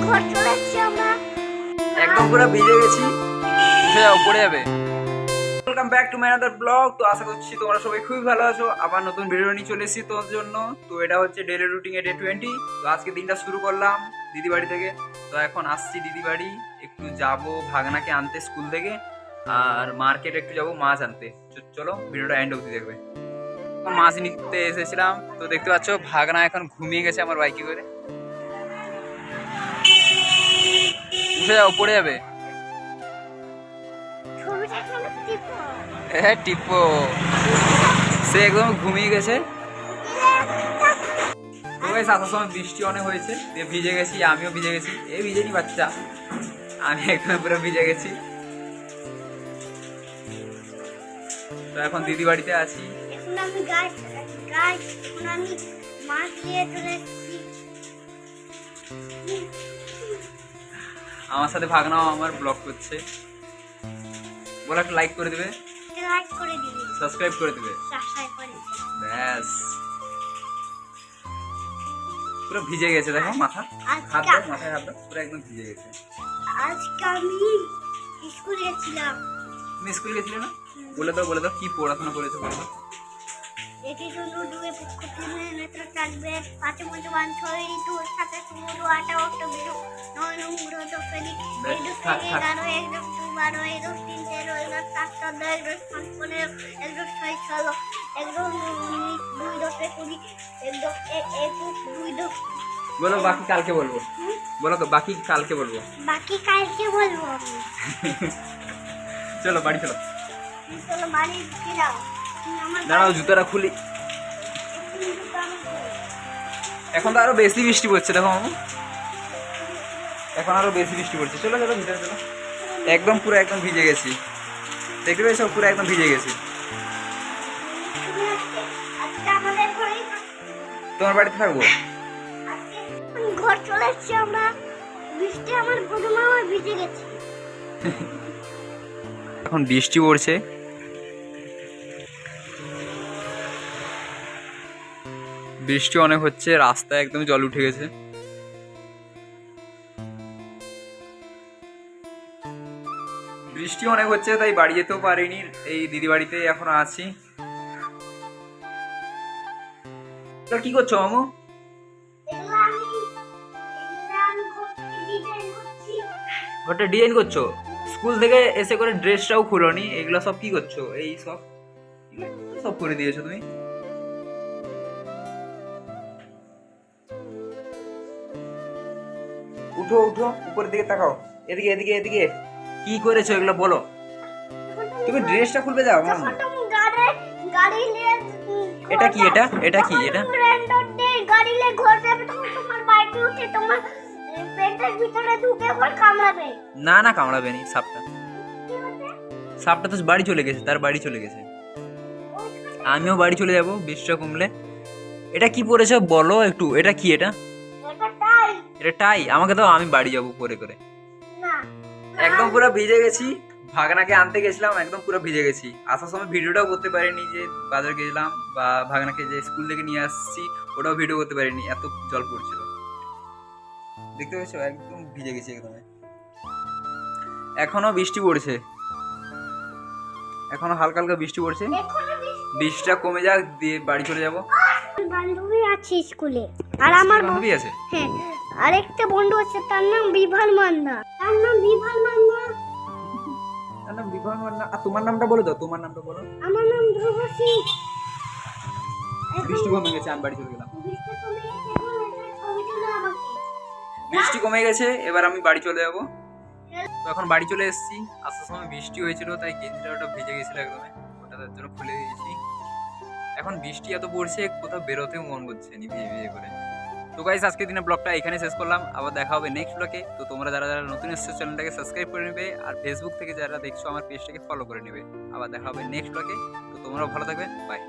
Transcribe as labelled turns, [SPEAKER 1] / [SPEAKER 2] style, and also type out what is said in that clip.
[SPEAKER 1] ঘর চলে এসেছি আমরা।
[SPEAKER 2] একদম পুরো ভিজে গেছি, উঠে যাও, পড়ে যাবে। Welcome back to my another blog. তো আশা করছি তোমরা সবাই খুবই ভালো আছো। আবার নতুন ভিডিও নিয়ে চলে এসেছি তোমার জন্য। তো এটা হচ্ছে ডেইলি রুটিন ডে 20। তো আজকে দিনটা শুরু করলাম দিদি বাড়ি থেকে। তো এখন আসছি দিদি বাড়ি, একটু যাব ভাগনাকে আনতে স্কুল থেকে, আর মার্কেট একটু যাব মাছ আনতে। চলো ভিডিওটা এন্ড অবধি দেখবে। মাছ নিতে এসেছিলাম, তো দেখতে পাচ্ছ ভাগনা এখন ঘুমিয়ে গেছে আমার বাইকে করে। উঠে যাও, পড়ে যাবে।
[SPEAKER 1] ছবিটা কেন টিপো?
[SPEAKER 2] হ্যাঁ টিপো, সে একদম ঘুমিয়ে গেছে। তো গাইস আসার সময় বৃষ্টি অনেক হয়েছে, দিয়ে ভিজে গেছি, আমিও ভিজে গেছি। এই ভিজেনি বাচ্চা, আমি একদম পুরো ভিজে গেছি। তো এখন দিদি বাড়িতে আছি।
[SPEAKER 1] এখন আমি এখন আমি মাছ নিয়ে চলে এসেছি।
[SPEAKER 2] আমার সাথে ভাগনাও আমার ব্লগ করছে। বলো একটা লাইক করে দেবে,
[SPEAKER 1] লাইক করে দিবি,
[SPEAKER 2] সাবস্ক্রাইব করে দেবে,
[SPEAKER 1] সাবস্ক্রাইব করে দিবি।
[SPEAKER 2] ব্যাস। পুরো ভিজে গেছে, দেখো মাথা,
[SPEAKER 1] আজকে-
[SPEAKER 2] হাত দাও, মাথায় হাত দাও, পুরো একদম ভিজে গেছে।
[SPEAKER 1] আজকে আমি স্কুল গেছিলাম।
[SPEAKER 2] তুমি স্কুল গেছিলে না? বলে দাও কি পড়াশোনা করেছো বলো তো।
[SPEAKER 1] এটি শুধু দুয়ে পক্ষ তিনে নেত্র থাকবে পাঁচে মধ্যে বান ছয় ঋতু সাথে সমুদ্র আটা অষ্ট বিরু নয় নং গ্রহ ফেলি
[SPEAKER 2] বেশ,
[SPEAKER 1] এই দশ
[SPEAKER 2] থাক,
[SPEAKER 1] থেকে
[SPEAKER 2] থাক।
[SPEAKER 1] 11 এক দশ 12 এক দশ 3 13 এক দশ 7 14 এক দশ 15 এক দশ 6 16 এক দশ 19 দুই দশ 20 এক দশ 21 দুই দশ।
[SPEAKER 2] বলো বাকি কালকে বলবো। বলো তো বাকি কালকে বলবো।
[SPEAKER 1] বাকি কালকে বলবো আমি।
[SPEAKER 2] চলো বাড়ি চলো।
[SPEAKER 1] চলো বাড়ি ফিরাও। আমার
[SPEAKER 2] দাঁড়াও জুতোটা খুলি। এখন তো আরো বেশি বৃষ্টি পড়ছে, দেখো মামু, এখন আরো বেশি বৃষ্টি পড়ছে। চলো চলো ভিতরে চলো। একদম পুরো একদম ভিজে গেছি, দেখতে পেয়েছো, পুরো একদম ভিজে গেছি।
[SPEAKER 1] আজকে আমাদের ঘরেই
[SPEAKER 2] তোমার বাড়িতে থাকবো।
[SPEAKER 1] ঘর চলে এসেছি আমরা। বৃষ্টি আমার প্রথমে আমার ভিজে গেছে।
[SPEAKER 2] এখন বৃষ্টি পড়ছে, বৃষ্টি অনেক হচ্ছে, রাস্তায় একদম জল উঠে গেছে। বৃষ্টি অনেক হচ্ছে তাই বাড়ি যেতেও পারিনি, এই দিদি বাড়িতে এখন আছি। তো কি করছো মামু? ঘরটা ডিজাইন করছো? স্কুল থেকে এসে করে ড্রেসটাও খুলোনি, এগুলো সব কি করছো? এই সব সব করে দিয়েছো তুমি। উঠো উঠো, উপরের দিকে তাকাও, এদিকে এদিকে এদিকে। কি করেছো এগুলো বলো। তুমি ড্রেসটা খুলবে যাও মামু। এটা কি এটা? এটা কি এটা?
[SPEAKER 1] গাড়ি নিয়ে ঘর যাবে তখন তোমার বাইকে উঠে তোমার পেটের ভিতরে ঢুকে ঘর কামড়াবে।
[SPEAKER 2] না না, কামড়াবে নি সাপটা। সাপটা তো বাড়ি চলে গেছে, তার বাড়ি চলে গেছে। আমিও বাড়ি চলে যাব বৃষ্টিটা কমলে। এটা কি পরেছো বলো একটু, এটা কি এটা?
[SPEAKER 1] এটা তাই
[SPEAKER 2] এটা টাই? আমাকে দাও, আমি বাড়ি যাব পরে করে।
[SPEAKER 1] না।
[SPEAKER 2] একদম পুরো ভিজে গেছি, ভাগনাকে আনতে গেছিলাম, একদম পুরো ভিজে গেছি। আসার সময় ভিডিওটাও করতে পারিনি, যে বাজার গেছিলাম বা ভাগনাকে যে স্কুল থেকে নিয়ে আসছি ওটাও ভিডিও করতে পারিনি, এত জল পড়ছিল। দেখতে পাচ্ছ একদম ভিজে গেছি একদম। এখনো বৃষ্টি পড়ছে, এখনো হালকা হালকা বৃষ্টি পড়ছে।
[SPEAKER 1] এখনো
[SPEAKER 2] বৃষ্টিটা কমে যাক, দিয়ে বাড়ি চলে যাবো।
[SPEAKER 1] বান্ধবী আছে স্কুলে, আর আমার
[SPEAKER 2] বান্ধবী আছে?
[SPEAKER 1] হ্যাঁ, আরেকটা বন্ধু আছে, তার নাম বিভাল মান্না। তার নাম বিভাল মান্না।
[SPEAKER 2] তার নাম বিভান মান্না। আর তোমার নামটা বলে দাও, তোমার নামটা বলো।
[SPEAKER 1] আমার নাম ধ্রুবশ্রী।
[SPEAKER 2] বৃষ্টি কমে গেছে, আমি বাড়ি চলে গেলাম।
[SPEAKER 1] বৃষ্টি কমে গেছে, এখন একটা ছবি তুলো আমাকে।
[SPEAKER 2] বৃষ্টি কমে গেছে, এবার আমি বাড়ি চলে যাবো। তো এখন বাড়ি চলে এসেছি। আসার সময় বৃষ্টি হয়েছিল তাই গেঞ্জিটা ওটা ভিজে গেছিল একদমই, ওটা তার জন্য খুলে দিয়েছি। এখন বৃষ্টি এত পড়ছে, কোথাও বেরোতেও মন করছে নি ভিজে ভিজে করে। তো গাইস আজকের দিনের ব্লগটা এখানে শেষ করলাম, আবার দেখা হবে নেক্সট ব্লগে। তো তোমরা যারা যারা নতুন এসেছো চ্যানেলটাকে সাবস্ক্রাইব করে নেবে, আর ফেসবুক থেকে যারা দেখছো আমার পেজটাকে ফলো করে নেবে। আবার দেখা হবে নেক্সট ব্লগে। তো তোমরাও ভালো থাকবে, বাই।